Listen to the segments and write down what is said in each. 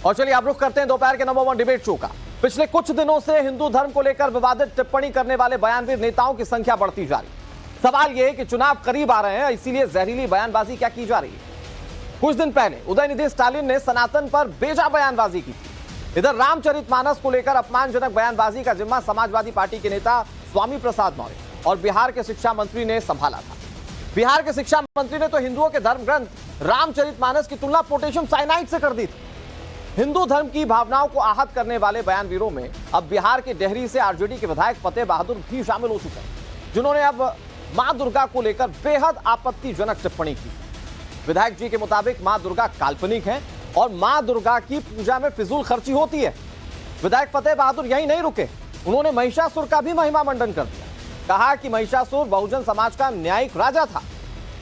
और चलिए आप रुख करते हैं दोपहर के नंबर 1 डिबेट शो का। पिछले कुछ दिनों से हिंदू धर्म को लेकर विवादित टिप्पणी करने वाले बयानवीर नेताओं की संख्या बढ़ती जा रही है। सवाल यह है कि चुनाव करीब आ रहे हैं, इसीलिए जहरीली बयानबाजी क्या की जा रही है। कुछ दिन पहले उदयनिधि स्टालिन ने सनातन पर बेजा बयानबाजी की थी। इधर रामचरितमानस को लेकर अपमानजनक बयानबाजी का जिम्मा समाजवादी पार्टी के नेता स्वामी प्रसाद मौर्य और बिहार के शिक्षा मंत्री ने संभाला था। बिहार के शिक्षा मंत्री ने तो हिंदुओं के धर्म ग्रंथ रामचरितमानस की तुलना पोटेशियम साइनाइड से कर दी थी। हिंदू धर्म की भावनाओं को आहत करने वाले बयानवीरों में अब बिहार के डेहरी से आरजेडी के विधायक फतेह बहादुर भी शामिल हो चुके हैं, जिन्होंने अब मां दुर्गा को लेकर बेहद आपत्तिजनक टिप्पणी की। विधायक जी के मुताबिक मां दुर्गा काल्पनिक है और मां दुर्गा की पूजा में फिजूल खर्ची होती है। विधायक फतेह बहादुर यहीं नहीं रुके, उन्होंने महिषासुर का भी महिमा मंडन कर दिया। कहा कि महिषासुर बहुजन समाज का न्यायिक राजा था।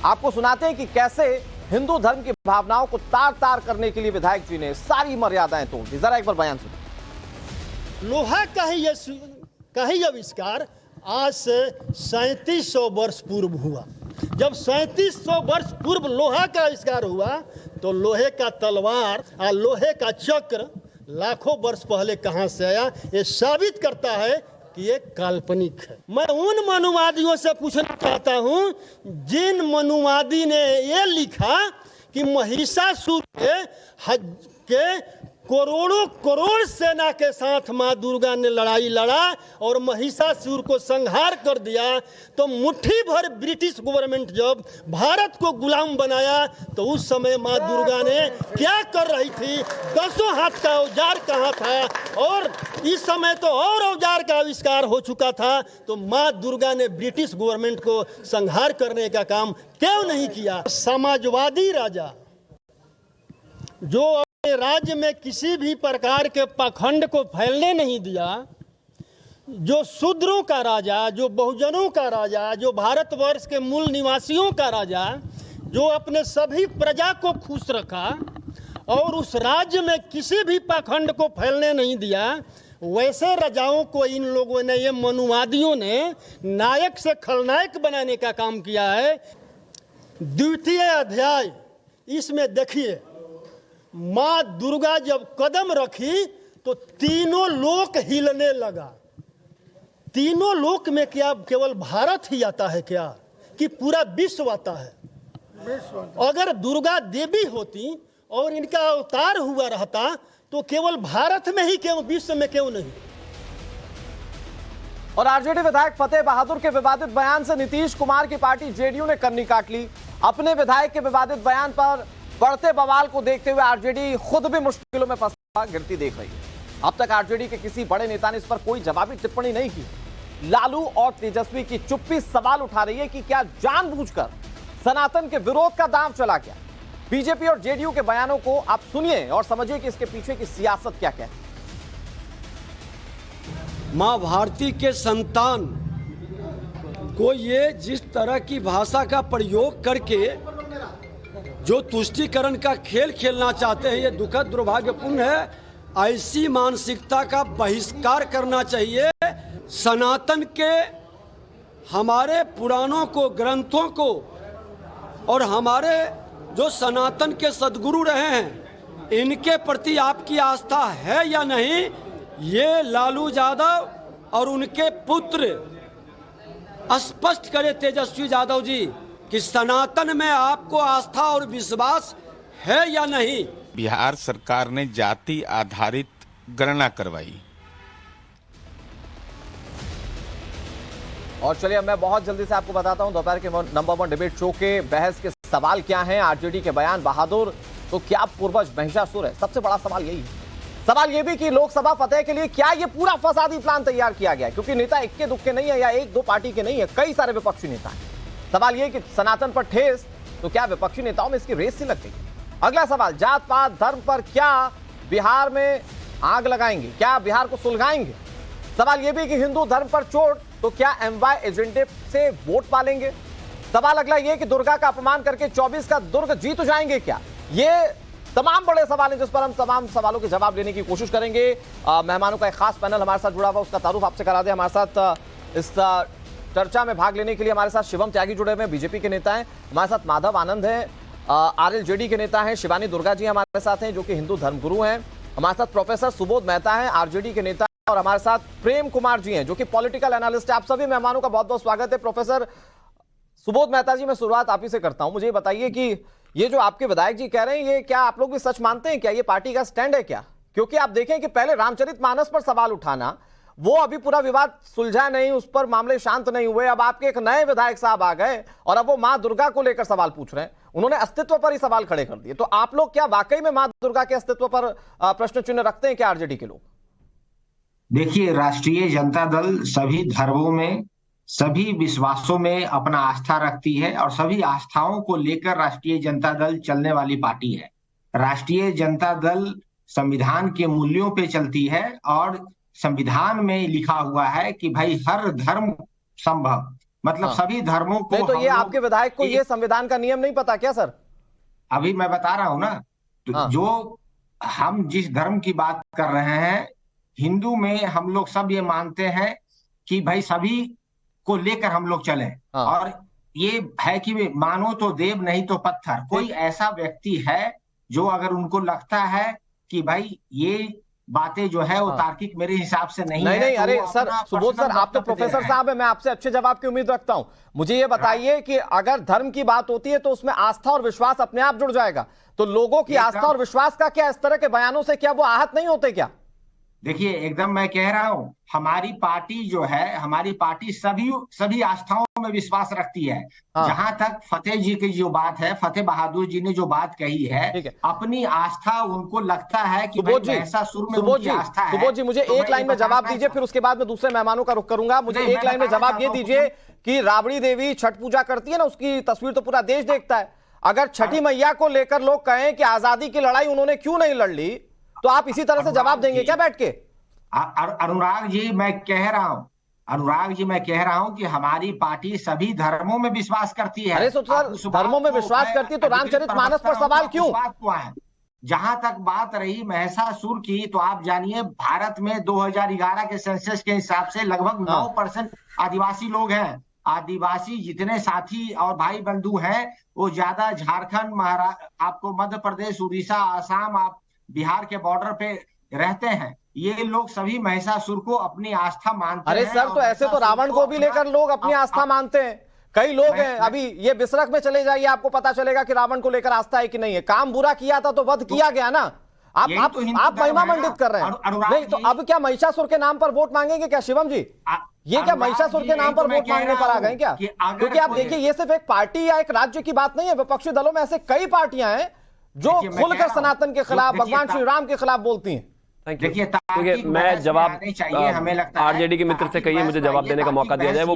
आपको सुनाते हैं कि कैसे हिंदू धर्म की भावनाओं को तार तार करने के लिए विधायक जी ने सारी मर्यादाएं तोड़ दी। जरा एक बार बयान सुनिए। लोहा का ही आविष्कार आज से 3700 वर्ष पूर्व हुआ। जब 3700 वर्ष पूर्व लोहा का आविष्कार हुआ तो लोहे का तलवार और लोहे का चक्र लाखों वर्ष पहले कहां से आया, ये साबित करता है कि ये काल्पनिक है। मैं उन मनुवादियों से पूछना चाहता हूं जिन मनुवादी ने ये लिखा कि महिषासुर के करोड़ों करोड़ सेना के साथ मां दुर्गा ने लड़ाई लड़ा और महिषासुर को संहार कर दिया, तो मुट्ठी भर ब्रिटिश गवर्नमेंट जब भारत को गुलाम बनाया तो उस समय मां दुर्गा ने क्या कर रही थी, 10 हाथ का औजार कहाँ था, और इस समय तो और औजार का आविष्कार हो चुका था। तो मां दुर्गा ने ब्रिटिश गवर्नमेंट को संहार करने का काम क्यों नहीं किया। समाजवादी राजा जो राज्य में किसी भी प्रकार के पाखंड को फैलने नहीं दिया, जो शूद्रों का राजा, जो बहुजनों का राजा, जो भारतवर्ष के मूल निवासियों का राजा, जो अपने सभी प्रजा को खुश रखा और उस राज्य में किसी भी पाखंड को फैलने नहीं दिया, वैसे राजाओं को इन लोगों ने, ये मनुवादियों ने नायक से खलनायक बनाने का काम किया है। द्वितीय अध्याय इसमें देखिए, मां दुर्गा जब कदम रखी तो तीनों लोक हिलने लगा। तीनों लोक में क्या केवल भारत ही आता है क्या, कि पूरा विश्व आता है? अगर दुर्गा देवी होती और इनका अवतार हुआ रहता तो केवल भारत में ही क्यों, विश्व में क्यों नहीं? और आरजेडी विधायक फतेह बहादुर के विवादित बयान से नीतीश कुमार की पार्टी जेडीयू ने कन्नी काट ली। अपने विधायक के विवादित बयान पर बढ़ते बवाल को देखते हुए आरजेडी खुद भी मुश्किलों में फंसा गिरती देख रही है। अब तक आरजेडी के किसी बड़े नेता ने इस पर कोई जवाबी टिप्पणी नहीं की। लालू और तेजस्वी की चुप्पी सवाल उठा रही है कि क्या जानबूझकर सनातन के विरोध का दांव चला गया। बीजेपी और जेडीयू के बयानों को आप सुनिए और समझिए कि इसके पीछे की सियासत क्या है। मां भारती के संतान को ये जिस तरह की भाषा का प्रयोग करके जो तुष्टीकरण का खेल खेलना चाहते हैं, ये दुखद दुर्भाग्यपूर्ण है। ऐसी मानसिकता का बहिष्कार करना चाहिए। सनातन के हमारे पुराणों को, ग्रंथों को और हमारे जो सनातन के सद्गुरु रहे हैं, इनके प्रति आपकी आस्था है या नहीं, ये लालू यादव और उनके पुत्र स्पष्ट करे, तेजस्वी यादव जी, कि सनातन में आपको आस्था और विश्वास है या नहीं। बिहार सरकार ने जाति आधारित गणना करवाई। और चलिए अब मैं बहुत जल्दी से आपको बताता हूं दोपहर के नंबर 1 डिबेट शो के बहस के सवाल क्या हैं। आरजेडी के बयान बहादुर तो क्या पूर्वज महिषासुर है? सबसे बड़ा सवाल यही है। सवाल यह भी कि लोकसभा फतेह के लिए क्या यह पूरा फसादी प्लान तैयार किया गया है? क्योंकि नेता इक्के दुक्के नहीं है या एक दो पार्टी के नहीं है, कई सारे विपक्षी नेता हैं। सवाल यह कि सनातन पर ठेस, तो क्या विपक्षी नेताओं में इसकी रेस सी लग गई? अगला सवाल, जात पात धर्म पर क्या बिहार में आग लगाएंगे, क्या बिहार को सुलगाएंगे? सवाल यह भी कि हिंदू धर्म पर चोट, तो क्या एमवाय एजेंडे से वोट पालेंगे? सवाल अगला यह कि दुर्गा का अपमान करके 24 का दुर्ग जीत जाएंगे क्या? ये तमाम बड़े सवाल हैं जिस पर हम तमाम सवालों के जवाब लेने की कोशिश करेंगे। मेहमानों का एक खास पैनल हमारे साथ जुड़ा हुआ, उसका तारुफ आपसे करा दे। हमारे साथ इस चर्चा में भाग लेने के लिए हमारे साथ शिवम त्यागी जुड़े हुए हैं, बीजेपी के नेता हैं। हमारे साथ माधव आनंद हैं, आरएलजेडी के नेता हैं। शिवानी दुर्गा जी हमारे साथ हैं जो कि हिंदू धर्मगुरु हैं। हमारे साथ प्रोफेसर सुबोध मेहता हैं, आरजेडी के नेता, और हमारे साथ प्रेम कुमार जी हैं जो कि पॉलिटिकल एनालिस्ट है। आप सभी मेहमानों का बहुत बहुत स्वागत है। प्रोफेसर सुबोध मेहता जी, मैं शुरुआत आप ही से करता हूं। मुझे ये बताइए कि ये जो आपके विधायक जी कह रहे हैं, ये क्या आप लोग भी सच मानते हैं? क्या ये पार्टी का स्टैंड है क्या? क्योंकि आप देखें कि पहले रामचरितमानस पर सवाल उठाना, वो अभी पूरा विवाद सुलझा नहीं, उस पर मामले शांत नहीं हुए। अब आपके एक नए विधायक साहब आ गए और अब वो मां दुर्गा को लेकर सवाल पूछ रहे हैं। उन्होंने अस्तित्व पर ही सवाल खड़े कर दिए। तो आप लोग क्या वाकई में मां दुर्गा के अस्तित्व पर प्रश्न चिन्ह रखते हैं क्या, आरजेडी के लोग? देखिए, राष्ट्रीय जनता दल सभी धर्मों में, सभी विश्वासों में अपना आस्था रखती है और सभी आस्थाओं को लेकर राष्ट्रीय जनता दल चलने वाली पार्टी है। राष्ट्रीय जनता दल संविधान के मूल्यों पे चलती है और संविधान में लिखा हुआ है कि भाई हर धर्म संभव, मतलब सभी धर्मों को। नहीं तो ये आपके विधायक को ये संविधान का नियम नहीं पता क्या सर? अभी मैं बता रहा हूं ना, तो जो हम जिस धर्म की बात कर रहे हैं, हिंदू में हम लोग सब ये मानते हैं कि भाई सभी को लेकर हम लोग चलें। और ये है कि मानो तो देव नहीं तो पत्थर। कोई ऐसा व्यक्ति है जो अगर उनको लगता है कि भाई ये बातें जो है वो तार्किक मेरे हिसाब से नहीं है, नहीं, तो अरे सर सुबोध सर, आप तो प्रोफेसर साहब है, मैं आपसे अच्छे जवाब की उम्मीद रखता हूं। मुझे ये बताइए कि अगर धर्म की बात होती है तो उसमें आस्था और विश्वास अपने आप जुड़ जाएगा, तो लोगों की आस्था और विश्वास का क्या इस तरह के बयानों से क्या वो आहत नहीं होते क्या? देखिए, एकदम मैं कह रहा हूं, हमारी पार्टी जो है, हमारी पार्टी सभी आस्थाओं में विश्वास रखती है। जहां तक फतेह जी की जो बात है, फतेह बहादुर जी ने जो बात कही है, अपनी आस्था उनको लगता है कि सुबोध जी, सुबोध जी मुझे एक लाइन में जवाब दीजिए, फिर उसके बाद मैं दूसरे मेहमानों का रुख करूंगा। मुझे एक लाइन में जवाब ये दीजिए कि राबड़ी देवी छठ पूजा करती है ना, उसकी तस्वीर तो पूरा देश देखता है। अगर छठी मैया को लेकर लोग कहें कि आजादी की लड़ाई उन्होंने क्यों नहीं लड़ ली, तो आप इसी तरह से जवाब देंगे क्या बैठ के? अनुराग जी मैं कह रहा हूं कि हमारी पार्टी सभी धर्मों में विश्वास करती है। अरे सर, धर्मों में विश्वास करती है तो रामचरितमानस पर सवाल क्यों? जहां तक बात रही महिषासुर की, तो आप जानिए भारत में 2011 के सेंसस के हिसाब से लगभग 9% आदिवासी लोग हैं। आदिवासी जितने साथी और भाई बंधु हैं वो ज्यादा झारखंड, महाराष्ट्र, आपको मध्य प्रदेश, उड़ीसा, आसाम, आप बिहार के बॉर्डर पे रहते हैं। ये लोग सभी महिषासुर को अपनी आस्था मानते हैं। अरे सर, तो ऐसे तो रावण को भी लेकर लोग अपनी आस्था मानते हैं। कई लोग हैं, अभी ये बिसरख में चले जाइए, आपको पता चलेगा कि रावण को लेकर आस्था है कि नहीं है। काम बुरा किया था तो वध किया गया ना। आप महिमा मंडित कर रहे हैं। नहीं तो अब क्या महिषासुर के नाम पर वोट मांगेंगे क्या शिवम जी? ये क्या महिषासुर के नाम पर वोट मांगने पर आ गए क्या? क्योंकि आप देखिए, ये सिर्फ एक पार्टी या एक राज्य की बात नहीं है। विपक्षी दलों में ऐसे कई पार्टियां हैं जो खुलकर सनातन के खिलाफ, भगवान श्री राम के खिलाफ बोलती हैं। देखिए, मैं जवाब आरजेडी के मित्र से कहिए मुझे जवाब देने का मौका दिया जाए। वो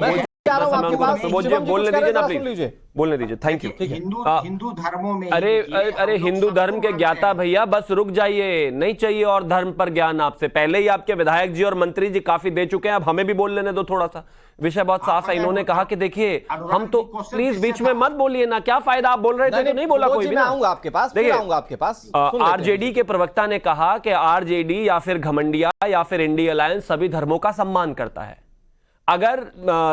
बोलने दीजिए ना, प्लीज बोलने दीजिए। Thank you. हिंदू धर्मों में, अरे हिंदू धर्म के ज्ञाता भैया, बस रुक जाइए, नहीं चाहिए और धर्म पर ज्ञान आपसे। पहले ही आपके विधायक जी और मंत्री जी काफी दे चुके हैं, अब हमें भी बोल लेने दो थोड़ा सा। विषय बहुत साफ है। इन्होंने कहा कि देखिए हम तो, प्लीज बीच में मत बोलिए ना, क्या फायदा, आप बोल रहे थे तो नहीं बोला कोई भी। आऊंगा आपके पास, आपके पास। आरजेडी के प्रवक्ता ने कहा कि आरजेडी या फिर घमंडिया या फिर इंडिया अलायंस सभी धर्मों का सम्मान करता है। अगर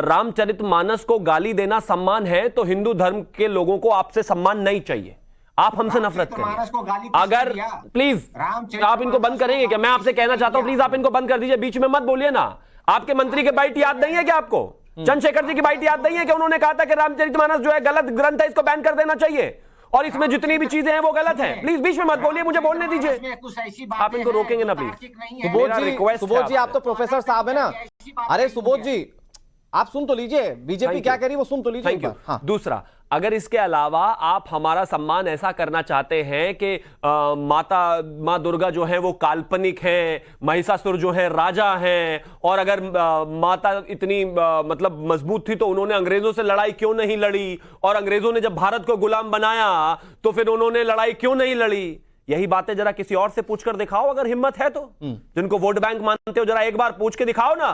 रामचरितमानस को गाली देना सम्मान है तो हिंदू धर्म के लोगों को आपसे सम्मान नहीं चाहिए। आप हमसे नफरत करें। अगर प्लीज आप इनको बंद करेंगे क्या? मैं आपसे कहना चाहता हूं, प्लीज आप इनको बंद कर दीजिए, बीच में मत बोलिए ना। आपके मंत्री के बाइट याद नहीं है क्या आपको? चंद्रशेखर जी की बाइट याद नहीं है कि उन्होंने कहा था कि रामचरितमानस जो है गलत ग्रंथ है, इसको बैन कर देना चाहिए और इसमें जितनी भी चीजें हैं वो गलत है। प्लीज बीच में मत बोलिए, मुझे बोलने दीजिए। आप इनको रोकेंगे ना प्लीज? सुबोध जी, आप तो प्रोफेसर साहब है ना। अरे सुबोध जी, आप सुन तो लीजिए, बीजेपी क्या कह रही है वो सुन तो लीजिए। हाँ। दूसरा, अगर इसके अलावा आप हमारा सम्मान ऐसा करना चाहते हैं कि माँ दुर्गा जो है वो काल्पनिक है, महिषासुर जो है राजा है, और अगर माता इतनी मतलब मजबूत थी तो उन्होंने अंग्रेजों से लड़ाई क्यों नहीं लड़ी, और अंग्रेजों ने जब भारत को गुलाम बनाया तो फिर उन्होंने लड़ाई क्यों नहीं लड़ी, यही बातें जरा किसी और से पूछकर दिखाओ अगर हिम्मत है तो। जिनको वोट बैंक मानते हो जरा एक बार पूछ के दिखाओ ना।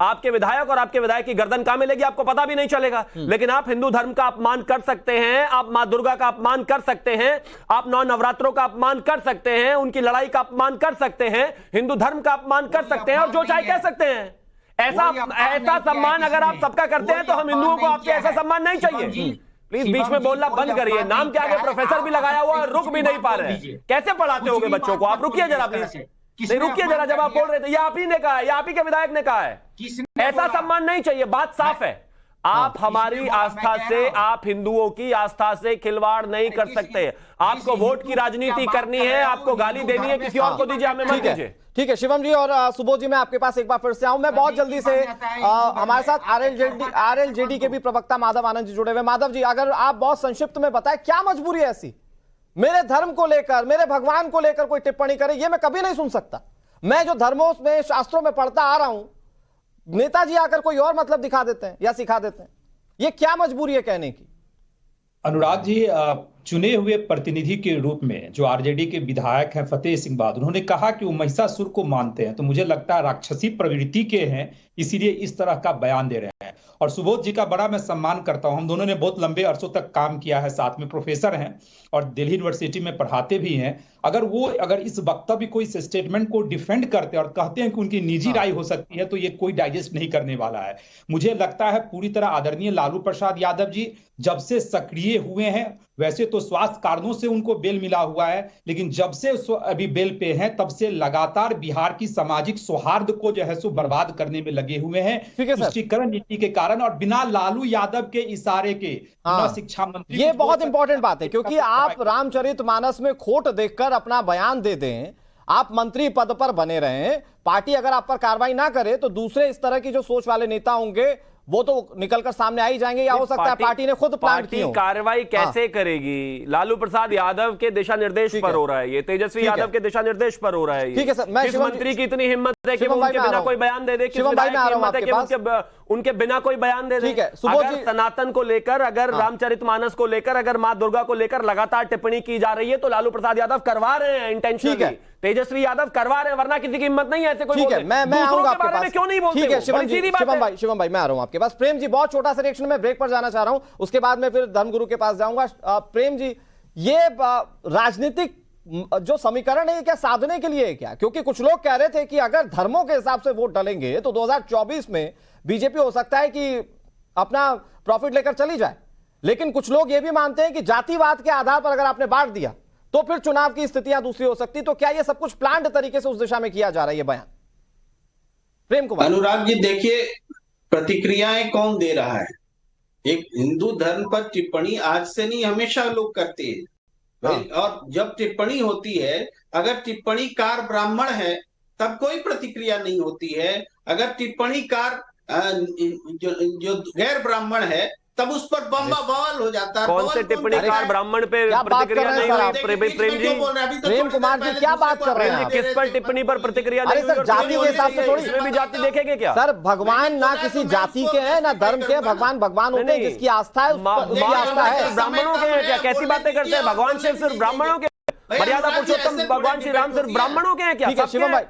आपके विधायक और आपके विधायक की गर्दन कहां मिलेगी आपको पता भी नहीं चलेगा। लेकिन आप हिंदू धर्म का अपमान कर सकते हैं, आप मां दुर्गा का अपमान कर सकते हैं, आप 9 नवरात्रों का अपमान कर सकते हैं, उनकी लड़ाई का अपमान कर सकते हैं, हिंदू धर्म का अपमान कर सकते हैं और जो चाहे कह सकते हैं। ऐसा सम्मान अगर आप सबका करते हैं तो हम हिंदुओं को आपसे ऐसा सम्मान नहीं चाहिए। प्लीज बीच में बोलना बंद करिए। नाम के आगे प्रोफेसर भी लगाया हुआ है, रुक भी नहीं पा रहे हैं। कैसे पढ़ाते होंगे बच्चों को आप? रुकिए जरा प्लीज, किसने रुकिए अपमान जरा, जब कर आप दिया? बोल रहे थे, ये आप ही ने कहा है, ये आप ही के विधायक ने कहा है। किसने ऐसा बोला? सम्मान नहीं चाहिए, बात साफ है। आप हमारी किसने बोला? आस्था मैं कह से, रहा हूं। आप हिंदुओं की आस्था से खिलवाड़ नहीं कर सकते। आपको वोट की राजनीति करनी है, आपको गाली देनी है, किसी और को दीजिए, हमें मत दीजिए। ठीक है शिवम जी और सुबोध जी, मैं आपके पास एक बार फिर से आऊं। मैं बहुत जल्दी से हमारे साथ आरएलजेडी के भी प्रवक्ता माधव आनंद जी जुड़े हुए। माधव जी, अगर आप बहुत संक्षिप्त में बताएं, क्या मजबूरी है ऐसी मेरे धर्म को लेकर, मेरे भगवान को लेकर कोई टिप्पणी करे? ये मैं कभी नहीं सुन सकता। मैं जो धर्मों में, शास्त्रों में पढ़ता आ रहा हूं, नेताजी आकर कोई और मतलब दिखा देते हैं या सिखा देते हैं। ये क्या मजबूरी है कहने की? अनुराग जी, चुने हुए प्रतिनिधि के रूप में जो आरजेडी के विधायक हैं फतेह सिंह बहादुर, उन्होंने कहा कि वो महिषासुर को मानते हैं। तो मुझे लगता है राक्षसी प्रवृत्ति के हैं, इसीलिए इस तरह का बयान दे रहे हैं। और सुबोध जी का बड़ा मैं सम्मान करता हूं, हम दोनों ने बहुत लंबे अरसों तक काम किया है, साथ में प्रोफेसर हैं और दिल्ली यूनिवर्सिटी में पढ़ाते भी हैं। अगर इस वक्तव्य को, इस स्टेटमेंट को डिफेंड करते और कहते हैं कि उनकी निजी राय हो सकती है, तो ये कोई डाइजेस्ट नहीं करने वाला है। मुझे लगता है पूरी तरह आदरणीय लालू प्रसाद यादव जी जब से सक्रिय हुए हैं, वैसे तो स्वास्थ्य कारणों से उनको बेल मिला हुआ है, लेकिन जब से अभी बेल पे हैं, तब से लगातार बिहार की सामाजिक सौहार्द को जो है सो बर्बाद करने में लगे हुए हैं तुष्टीकरण नीति के कारण। और बिना लालू यादव के इशारे के शिक्षा मंत्री, ये बहुत इंपॉर्टेंट बात है, क्योंकि आप रामचरितमानस में खोट देखकर अपना बयान दे दें, आप मंत्री पद पर बने रहें, पार्टी अगर आप पर कार्रवाई ना करे तो दूसरे इस तरह की जो सोच वाले नेता होंगे वो तो निकलकर सामने आ ही जाएंगे, या हो सकता है पार्टी ने खुद प्लान की हो। कार्रवाई कैसे करेगी? लालू प्रसाद यादव के दिशा निर्देश पर हो रहा है ये, तेजस्वी यादव के दिशा निर्देश पर हो रहा है ये। ठीक है सर, मैं किस मंत्री की इतनी हिम्मत है कि वो उनके बिना कोई बयान दे दे? किस विधायक की हिम्मत है कि उनके बिना कोई बयान दे दे? अगर सनातन को लेकर, अगर रामचरितमानस को लेकर, अगर मां दुर्गा को लेकर लगातार टिप्पणी की जा रही है तो लालू प्रसाद यादव करवा रहे हैं इंटेंशनली, तेजस्वी यादव करवा रहे हैं, वरना किसी की हिम्मत नहीं है ऐसे कोई बोले। मैं आऊंगा आपके पास, क्यों नहीं बोलते? ठीक है शिवम भाई मैं आ रहा हूं आपके पास। प्रेम जी, बहुत छोटा सा रिएक्शन, मैं ब्रेक पर जाना चाह रहा हूं, उसके बाद मैं फिर धर्मगुरु के पास जाऊंगा। प्रेम जी, ये राजनीतिक जो समीकरण है, ये क्या साधने के लिए है क्या? क्योंकि कुछ लोग कह रहे थे कि अगर धर्मों के हिसाब से वोट डालेंगे तो 2024 में बीजेपी हो सकता है कि अपना प्रॉफिट लेकर चली जाए, लेकिन कुछ लोग ये भी मानते हैं कि जातिवाद के आधार पर अगर आपने बांट दिया तो फिर चुनाव की स्थितियां दूसरी हो सकती। तो क्या ये सब कुछ प्लान्ड तरीके से उस दिशा में किया जा रहा है ये बयान? प्रेम कुमार। अनुराग जी, देखिए प्रतिक्रियाएं कौन दे रहा है? एक हिंदू धर्म पर टिप्पणी आज से नहीं, हमेशा लोग करते हैं। और जब टिप्पणी होती है, अगर टिप्पणीकार ब्राह्मण है तब कोई प्रतिक्रिया नहीं होती है। अगर टिप्पणीकार जो गैर ब्राह्मण है तब उस पर बवाल हो जाता है। कौन से टिप्पणीकार ब्राह्मण पे प्रतिक्रिया नहीं हुई? प्रेम जी, प्रेम कुमार जी क्या बात कर रहे हैं? किस पर टिप्पणी पर प्रतिक्रिया नहीं हुई? जाति के हिसाब से थोड़ी, इसमें भी जाति देखेंगे क्या? सर भगवान ना किसी जाति के हैं ना धर्म के, भगवान होते हैं, जिसकी आस्था है उसकी आस्था है। ब्राह्मणों के हैं क्या? कैसी बातें करते हैं? भगवान सिर्फ ब्राह्मणों के, मर्यादा पुरुषोत्तम भगवान श्री राम सिर्फ ब्राह्मणों के हैं क्या? शिवम भाई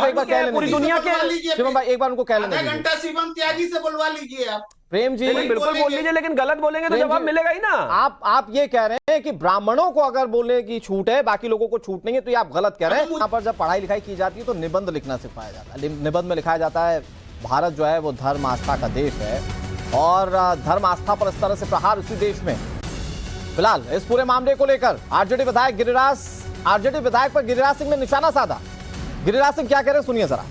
एक बार कह लेने, पूरी दुनिया के हैं। शिवम भाई एक बार उनको कह लेने आधा घंटा शिवम त्यागी से बुलवा लीजिए आप। प्रेम जी बिल्कुल बोल लीजिए, लेकिन गलत बोलेंगे तो जवाब मिलेगा ही ना। आप ये कह रहे हैं कि ब्राह्मणों को अगर बोलने की छूट है, बाकी लोगों को छूट नहीं है, तो ये आप गलत कह रहे हैं। यहाँ पर जब पढ़ाई लिखाई की जाती है तो निबंध लिखना सिखाया जाता है। निबंध में लिखाया जाता है भारत जो है वो धर्म आस्था का देश है, और धर्म आस्था पर इस तरह से प्रहार उसी देश में। फिलहाल इस पूरे मामले को लेकर आरजेडी विधायक पर गिरिराज सिंह ने निशाना साधा। गिरिराज सिंह क्या कह रहे हैं सुनिए जरा।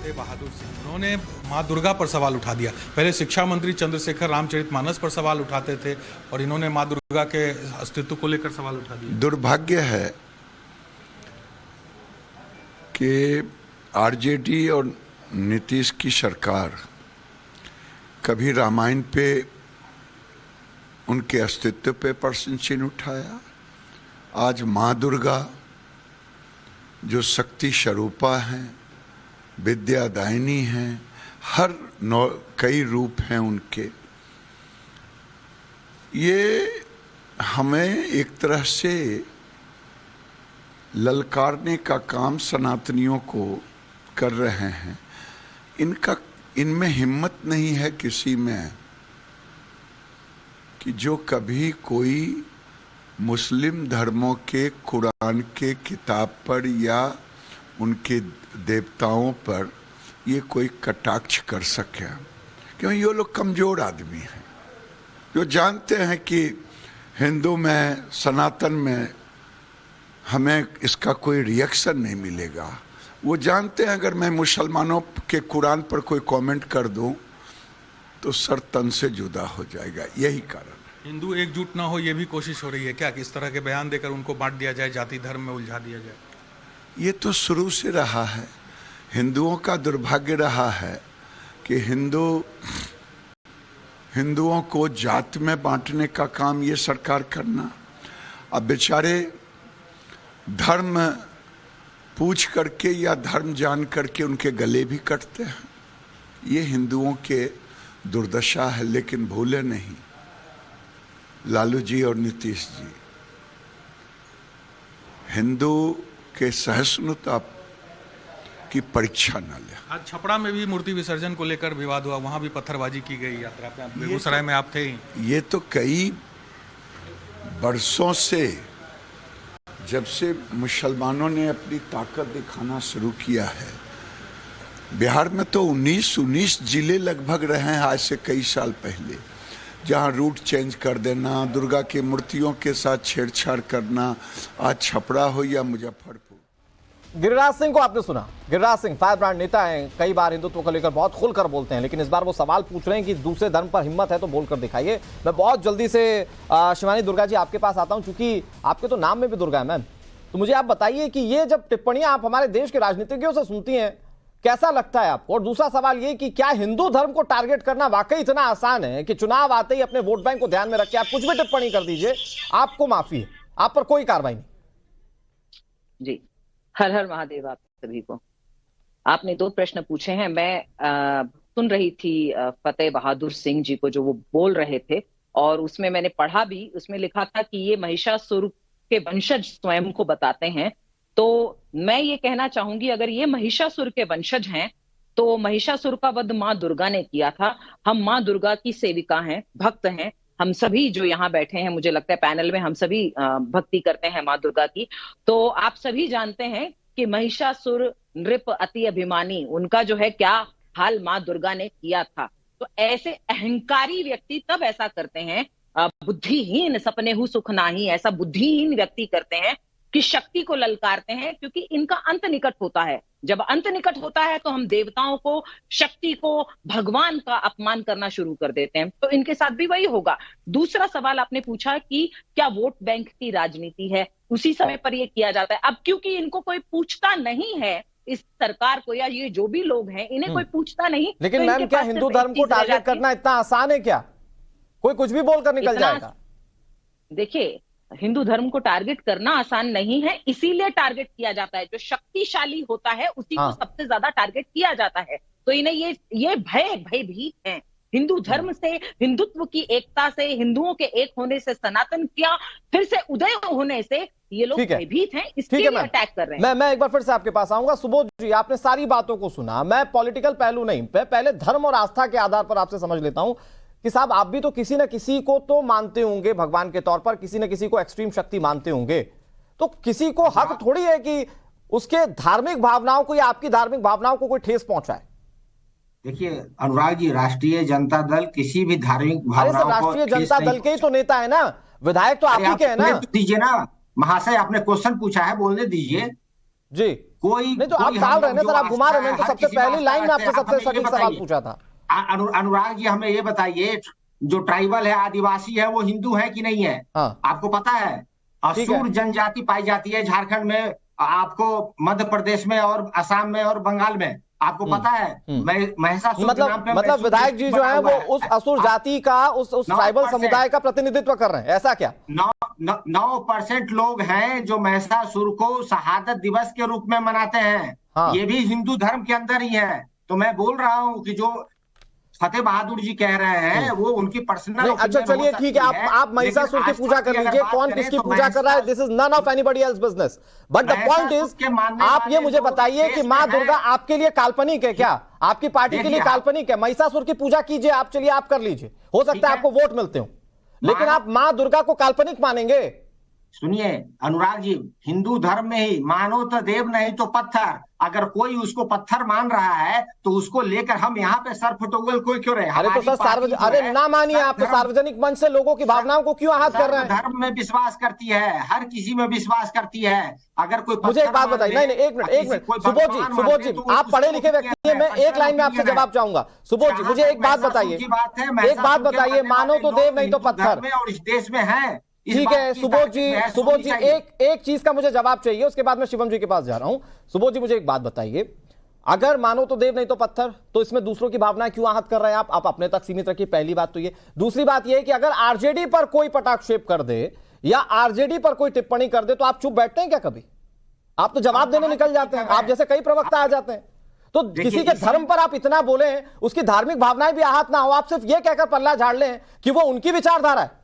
बहादुर सिंह, उन्होंने मां दुर्गा पर सवाल उठा दिया। पहले शिक्षा मंत्री चंद्रशेखर रामचरितमानस पर सवाल उठाते थे और इन्होंने मां दुर्गा के अस्तित्व को लेकर सवाल उठा दिया। दुर्भाग्य है कि आरजेडी और नीतीश की सरकार कभी रामायण पे, उनके अस्तित्व पे प्रश्न चिन्ह उठाया। आज मां दुर्गा जो शक्ति स्वरूपा हैं, विद्यादायिनी हैं, हर कई रूप हैं उनके, ये हमें एक तरह से ललकारने का काम सनातनियों को कर रहे हैं। इनमें हिम्मत नहीं है किसी में कि जो कभी कोई मुस्लिम धर्मों के कुरान के किताब पर या उनके देवताओं पर ये कोई कटाक्ष कर सके, क्योंकि ये लोग कमजोर आदमी हैं जो जानते हैं कि हिंदू में, सनातन में हमें इसका कोई रिएक्शन नहीं मिलेगा। वो जानते हैं अगर मैं मुसलमानों के कुरान पर कोई कमेंट कर दूं तो सर तन से जुदा हो जाएगा, यही कारण। हिंदू एकजुट ना हो ये भी कोशिश हो रही है क्या कि इस तरह के बयान देकर उनको बांट दिया जाए, जाति धर्म में उलझा दिया जाए? ये तो शुरू से रहा है। हिंदुओं का दुर्भाग्य रहा है कि हिंदुओं को जाति में बांटने का काम ये सरकार करना। अब बेचारे धर्म पूछ करके या धर्म जान करके उनके गले भी कटते हैं। ये हिंदुओं के दुर्दशा है। लेकिन भूले नहीं लालू जी और नीतीश जी, हिंदू के सहिष्णुता की परीक्षा न ले। आज छपरा में भी मूर्ति विसर्जन को लेकर विवाद हुआ, वहां भी पत्थरबाजी की गई यात्रा पे। बेगूसराय में आप थे ही। ये तो कई बरसों से, जब से मुसलमानों ने अपनी ताकत दिखाना शुरू किया है, बिहार में तो 19 जिले लगभग रहे हैं आज से कई साल पहले, जहां रूट चेंज कर देना, दुर्गा की मूर्तियों के साथ छेड़छाड़ करना, आज छपरा हो या मुजफ्फरपुर। गिरिराज सिंह को आपने सुना। गिरिराज सिंह फायर ब्रांड नेता हैं, कई बार हिंदुत्व को लेकर बहुत खुलकर बोलते हैं, लेकिन इस बार वो सवाल पूछ रहे हैं कि दूसरे धर्म पर हिम्मत है तो बोलकर दिखाइए। मैं बहुत जल्दी से शिवानी दुर्गा जी आपके पास आता हूं, क्योंकि आपके तो नाम में भी दुर्गा है मैम। तो मुझे आप बताइए कि ये जब टिप्पणियां आप हमारे देश के राजनीतिज्ञों से सुनती हैं, कैसा लगता है आपको? और दूसरा सवाल ये कि क्या हिंदू धर्म को टारगेट करना वाकई इतना आसान है कि चुनाव आते ही अपने वोट बैंक को ध्यान में रख के आप कुछ भी टिप्पणी कर दीजिए, आपको माफी है, आप पर कोई कार्रवाई नहीं? जी, हर हर महादेव आप सभी को। आपने 2 प्रश्न पूछे हैं। मैं सुन रही थी फतेह बहादुर सिंह जी को, जो वो बोल रहे थे, और उसमें मैंने पढ़ा भी, उसमें लिखा था कि ये महिषासुर के वंशज स्वयं को बताते हैं। तो मैं ये कहना चाहूंगी, अगर ये महिषासुर के वंशज हैं तो महिषासुर का वध माँ दुर्गा ने किया था। हम माँ दुर्गा की सेविका हैं, भक्त हैं। हम सभी जो यहाँ बैठे हैं, मुझे लगता है पैनल में हम सभी भक्ति करते हैं माँ दुर्गा की। तो आप सभी जानते हैं कि महिषासुर नृप अति अभिमानी, उनका जो है क्या हाल माँ दुर्गा ने किया था। तो ऐसे अहंकारी व्यक्ति तब ऐसा करते हैं, बुद्धिहीन सपने हु सुख नाही, ऐसा बुद्धिहीन व्यक्ति करते हैं कि शक्ति को ललकारते हैं, क्योंकि इनका अंत निकट होता है। जब अंत निकट होता है तो हम देवताओं को, शक्ति को, भगवान का अपमान करना शुरू कर देते हैं। तो इनके साथ भी वही होगा। दूसरा सवाल आपने पूछा कि क्या वोट बैंक की राजनीति है, उसी समय पर यह किया जाता है। अब क्योंकि इनको कोई पूछता नहीं है, इस सरकार को या ये जो भी लोग हैं, इन्हें कोई पूछता नहीं। लेकिन मैम, क्या हिंदू धर्म को टारगेट करना इतना आसान है क्या? कोई कुछ भी बोलकर निकल जाएगा? देखिए, हिंदू धर्म को टारगेट करना आसान नहीं है, इसीलिए टारगेट किया जाता है। जो शक्तिशाली होता है उसी को सबसे ज्यादा टारगेट किया जाता है। तो इन्हें ये भयभीत हैं हिंदू धर्म से, हिंदुत्व की एकता से, हिंदुओं के एक होने से, सनातन क्या फिर से उदय होने से ये लोग भयभीत हैं, इसके लिए अटैक कर रहे हैं। मैं एक बार फिर से आपके पास आऊंगा। सुबोध जी, आपने सारी बातों को सुना। मैं पॉलिटिकल पहलू नहीं, मैं पहले धर्म और आस्था के आधार पर आपसे समझ लेता हूं कि साहब, आप भी तो किसी न किसी को तो मानते होंगे भगवान के तौर पर, किसी न किसी को एक्सट्रीम शक्ति मानते होंगे। तो किसी को हक थोड़ी है कि उसके धार्मिक भावनाओं को या आपकी धार्मिक भावनाओं को कोई ठेस पहुंचाए। देखिए अनुराग जी, राष्ट्रीय जनता दल किसी भी धार्मिक भावनाओं को, राष्ट्रीय जनता दल के ही तो नेता है ना, विधायक तो आप ही के हैं ना। दीजिए ना महाशय, आपने क्वेश्चन पूछा है, बोलने दीजिए जी। कोई नहीं तो आप टाल रहे हैं सर, आप घुमा रहे हैं। तो सबसे पहली लाइन में आपसे सबसे सटीक सवाल पूछा था। अनुराग जी, हमें ये बताइए, जो ट्राइबल है, आदिवासी है, वो हिंदू है कि नहीं है? आपको पता है? असुर जनजाति पाई जाती है झारखंड में, आपको मध्य प्रदेश में और असम में और बंगाल में, आपको पता है? महिषासुर मतलब विधायक जी जो है वो उस असुर जाति का, उस ट्राइबल समुदाय का प्रतिनिधित्व कर रहे हैं, ऐसा क्या? 9% लोग हैं जो महिषासुर को शहादत दिवस के रूप में मनाते हैं। ये भी हिंदू धर्म के अंदर ही है। तो मैं बोल रहा हूँ कि जो फतेह बहादुर जी कह रहे हैं वो उनकी पर्सनल। अच्छा चलिए ठीक है, आप महिषासुर की पूजा कर लीजिए, कौन किसकी पूजा कर रहा है, this is none of anybody else business. But the point is, आप ये मुझे बताइए कि माँ दुर्गा आपके लिए काल्पनिक है क्या? आपकी पार्टी के लिए काल्पनिक है? महिषासुर की पूजा कीजिए आप, चलिए आप कर लीजिए, हो सकता है आपको वोट मिलते हो, लेकिन आप माँ दुर्गा को काल्पनिक मानेंगे? सुनिए अनुराग जी, हिंदू धर्म में ही मानो तो देव नहीं तो पत्थर, अगर कोई उसको पत्थर मान रहा है तो उसको लेकर हम यहाँ पे सर फुटोगल कोई क्यों रहे? अरे तो सर अरे ना मानिए, आप तो सार्वजनिक मंच से लोगों की भावनाओं को क्यों आहत कर रहे हैं? धर्म में विश्वास करती है, हर किसी में विश्वास करती है। अगर कोई मुझे एक बात बताइए, नहीं एक मिनट सुबोध जी आप पढ़े लिखे व्यक्ति हैं, मैं एक लाइन में आपसे जवाब चाहूंगा। सुबोध जी मुझे एक बात बताइए, मानो तो देव नहीं तो पत्थर, और इस देश में है। ठीक है सुबोध जी एक चीज का मुझे जवाब चाहिए, उसके बाद मैं शिवम जी के पास जा रहा हूं। सुबोध जी मुझे एक बात बताइए, अगर मानो तो देव नहीं तो पत्थर, तो इसमें दूसरों की भावनाएं क्यों आहत कर रहे हैं आप अपने तक सीमित रखिए, पहली बात तो ये। दूसरी बात ये है कि अगर आरजेडी पर कोई पटाक्षेप कर दे या आरजेडी पर कोई टिप्पणी कर दे तो आप चुप बैठते हैं क्या कभी? आप तो जवाब देने निकल जाते हैं, आप जैसे कई प्रवक्ता आ जाते हैं। तो किसी के धर्म पर आप इतना बोले, उसकी धार्मिक भावनाएं भी आहत ना हो, आप सिर्फ ये कहकर पल्ला झाड़ लें कि वो उनकी विचारधारा है।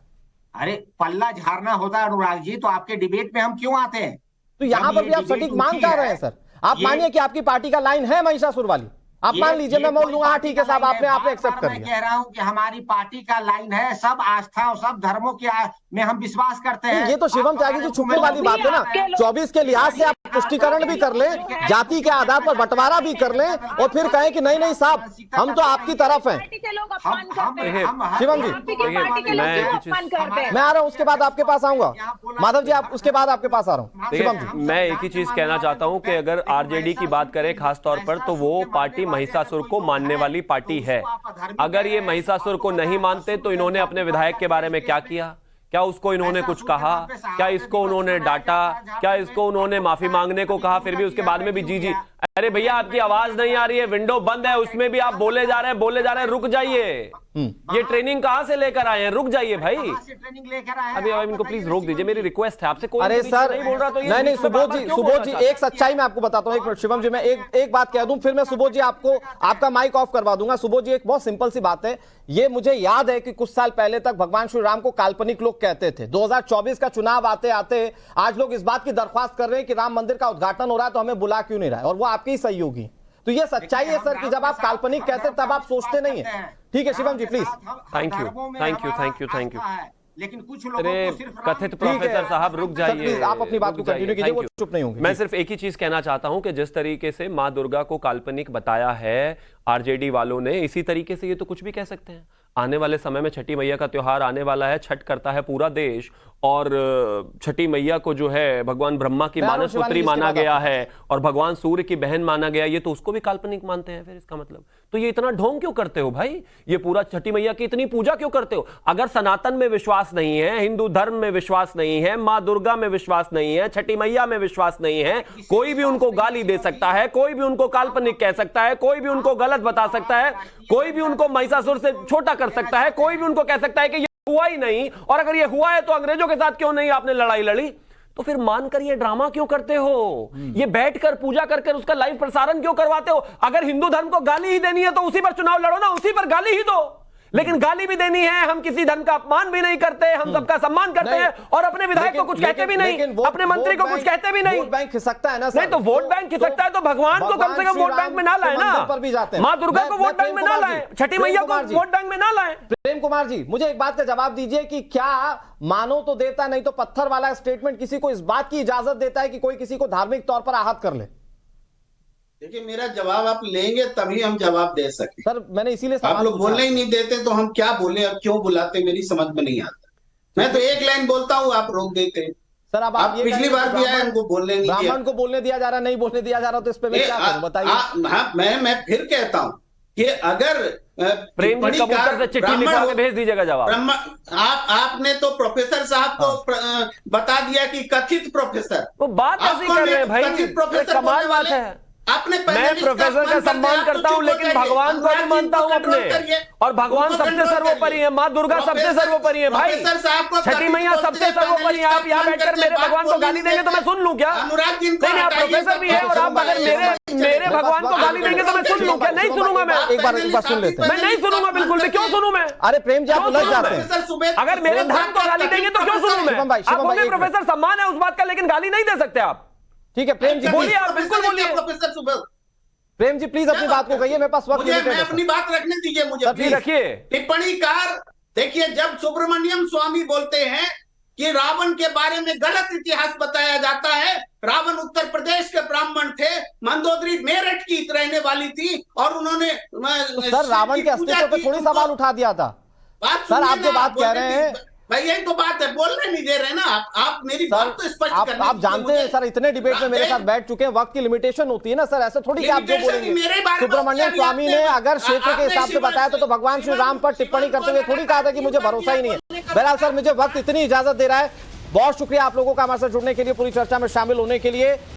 अरे पल्ला झाड़ना होता है अनुराग जी तो आपके डिबेट में हम क्यों आते हैं? तो यहां पर भी आप सटीक मान कर रहे हैं सर। आप मानिए कि आपकी पार्टी का लाइन है महिषासुर वाली, आप मान लीजिए, मैं बोल दूंगा हाँ ठीक है साहब, आपने एक्सेप्ट कर लिया। कह रहा हूं कि हमारी पार्टी का लाइन है, सब आस्था और सब धर्मों के में हम विश्वास करते हैं। ये तो शिवम त्यागी जी छुपने वाली बात है ना। 24 के लिहाज से आप पुष्टिकरण भी कर लें, जाति के आधार पर बंटवारा भी कर लें और फिर कहें कि नहीं साहब हम तो आपकी तरफ हैं। शिवम जी मैं आ रहा हूं, उसके बाद आपके पास आऊंगा। माधव जी आप उसके बाद आपके पास आ रहा हूं। शिवम जी मैं एक ही चीज कहना चाहता हूं कि अगर आरजेडी की बात करें खासतौर पर, तो वो पार्टी महिषासुर को मानने वाली पार्टी है। अगर ये महिषासुर को नहीं मानते तो इन्होंने अपने विधायक के बारे में क्या किया? क्या उसको इन्होंने कुछ कहा? क्या इसको उन्होंने डांटा? क्या इसको उन्होंने माफी मांगने को कहा? फिर भी उसके बाद में भी जी अरे भैया आपकी आवाज नहीं आ रही है, विंडो बंद है, उसमें भी आप बोले जा रहे हैं, रुक जाइए। ये ट्रेनिंग कहां से लेकर आए हैं? रुक जाइए भाई, अभी इनको प्लीज रोक दीजिए, मेरी रिक्वेस्ट है आपसे। कोई अरे सर नहीं बोल रहा तो नहीं सुबोध जी एक सच्चाई मैं आपको बताता हूं। एक मिनट शिवम जी, मैं एक बात कह दूं, फिर मैं सुबोध जी आपका माइक ऑफ करवा दूंगा। सुबोध जी एक बहुत सिंपल सी बात है, ये मुझे याद है कि कुछ साल पहले तक भगवान श्री राम को काल्पनिक लोग कहते थे। 2024 का चुनाव आते आते आज लोग इस बात की दरख्वास्त कर रहे हैं कि राम मंदिर का उद्घाटन हो रहा है तो हमें बुला क्यों नहीं रहा है, और वो आपके ही सहयोगी। तो ये सच्चाई है सर कि जब आप काल्पनिक कहते हैं तब आप सोचते नहीं है। ठीक है शिवम जी प्लीज। Thank you. लेकिन कुछ लोगों को सिर्फ कथित प्रोफेसर साहब रुक जाइए, आप अपनी बात को कंटिन्यू कीजिए, वो चुप नहीं होंगे। मैं सिर्फ एक ही चीज कहना चाहता हूं कि जिस तरीके से मां दुर्गा को काल्पनिक बताया है आरजेडी वालों ने, इसी तरीके से ये तो कुछ भी कह सकते हैं। आने वाले समय में छठी मैया का त्योहार आने वाला है, छठ करता है पूरा देश, और छठी मैया को जो है भगवान ब्रह्मा की मानस पुत्री माना गया है और भगवान सूर्य की बहन माना गया, ये तो उसको भी काल्पनिक मानते हैं। फिर इसका मतलब तो ये इतना ढोंग क्यों करते हो भाई? ये पूरा छठी मैया की इतनी पूजा क्यों करते हो? अगर सनातन में विश्वास नहीं है, हिंदू धर्म में विश्वास नहीं है, मां दुर्गा में विश्वास नहीं है, छठी मैया में विश्वास नहीं है, कोई भी उनको गाली दे सकता है, कोई भी उनको काल्पनिक कह सकता है, कोई भी उनको गलत बता सकता है, कोई भी उनको महिषासुर से छोटा कर सकता है, कोई भी उनको कह सकता है कि ये हुआ ही नहीं, और अगर ये हुआ है तो अंग्रेजों के साथ क्यों नहीं आपने लड़ाई लड़ी? तो फिर मानकर ये ड्रामा क्यों करते हो? ये बैठकर पूजा करके उसका लाइव प्रसारण क्यों करवाते हो? अगर हिंदू धर्म को गाली ही देनी है तो उसी पर चुनाव लड़ो ना, उसी पर गाली ही दो। लेकिन गाली भी देनी है, हम किसी धर्म का अपमान भी नहीं करते, हम सबका सम्मान करते हैं और अपने विधायक को कुछ कहते भी नहीं, अपने मंत्री को कुछ कहते भी नहीं। वोट बैंक खिसकता है ना सर। नहीं तो वोट बैंक खिसकता है तो भगवान को कम से कम वोट बैंक में ना लाए ना, मां दुर्गा को वोट बैंक में ना लाए, छठी मैया को वोट बैंक में ना लाए। प्रेम कुमार जी मुझे एक बात का जवाब दीजिए कि क्या मानो तो देवता नहीं तो पत्थर वाला स्टेटमेंट किसी को इस बात की इजाजत देता है कि कोई किसी को धार्मिक तौर पर आहत कर ले? देखिए मेरा जवाब आप लेंगे तभी हम जवाब दे सके सर। मैंने इसीलिए आप लोग बोलने ही नहीं देते तो हम क्या बोले और क्यों बुलाते, मेरी समझ में नहीं आता। मैं तो एक लाइन बोलता हूँ, आप रोक देते हैं। सर अब आप पिछली बार भी आए, हमको बोलने नहीं दिया। ब्राह्मण को बोलने दिया जा रहा, नहीं बोलने दिया जा रहा, तो इस पे मैं क्या करूं बताइए। मैं फिर कहता हूँ कि अगर प्रेम जी कबूतर से चिट्ठी लिखवा के भेज दीजिएगा जवाब। आपने तो प्रोफेसर साहब को बता दिया कि कथित प्रोफेसर, वो बात ऐसी कर रहे हैं भाई, कमाल बात है। मैं प्रोफेसर का सम्मान करता हूं लेकिन भगवान को भी मानता हूं अपने, और भगवान सबसे सर्वोपरि है, मां दुर्गा सबसे सर्वोपरि है भाई, छठी मैया सबसे सर्वोपरि है। आप यहाँ बैठकर मेरे भगवान को गाली देंगे तो मैं सुन लूं क्या? नहीं आप प्रोफेसर भी है और आप अगर मेरे भगवान को गाली देंगे तो मैं सुन लूं क्या? नहीं सुनूंगा मैं। एक बार सुन लेते हैं। मैं नहीं सुनूंगा बिल्कुल भी, क्यों सुनूं मैं? अरे प्रेम जी आप उलझ जाते हैं। अगर मेरे धर्म को गाली देंगे तो क्यों सुनूं मैं? आप बोले प्रोफेसर सम्मान है उस बात का, लेकिन गाली नहीं दे सकते आप। ठीक है प्रेम जी बोलिए, आप बिल्कुल बोलिए। प्रोफेसर प्रेम जी प्लीज अपनी बात को कहिए, मेरे पास वक्त नहीं है। मैं अपनी बात रखने दीजिए मुझे, रखिए। टिप्पणीकार देखिए, जब सुब्रमण्यम स्वामी बोलते हैं कि रावण के बारे में गलत इतिहास बताया जाता है। रावण उत्तर प्रदेश के ब्राह्मण थे, मंदोदरी मेरठ की रहने वाली थी और उन्होंने तो सर रावण के अस्तित्व पे थोड़ी सवाल उठा दिया था। सर आप जो बात कह रहे हैं भाई, यही तो बात है, बोलने नहीं दे रहे ना आप मेरी बात तो स्पष्ट करने आप जानते हैं सर, इतने डिबेट में मेरे साथ बैठ चुके हैं, वक्त की लिमिटेशन होती है ना सर, ऐसे थोड़ी कि आप जो बोलेंगे। सुब्रमण्यम स्वामी ने अगर क्षेत्र के हिसाब से बताया तो भगवान श्री राम पर टिप्पणी करते हुए थोड़ी कहा था कि मुझे भरोसा ही नहीं है। बहरहाल सर मुझे वक्त इतनी इजाजत दे रहा है। बहुत शुक्रिया आप लोगों का हमारे साथ जुड़ने के लिए, पूरी चर्चा में शामिल होने के लिए।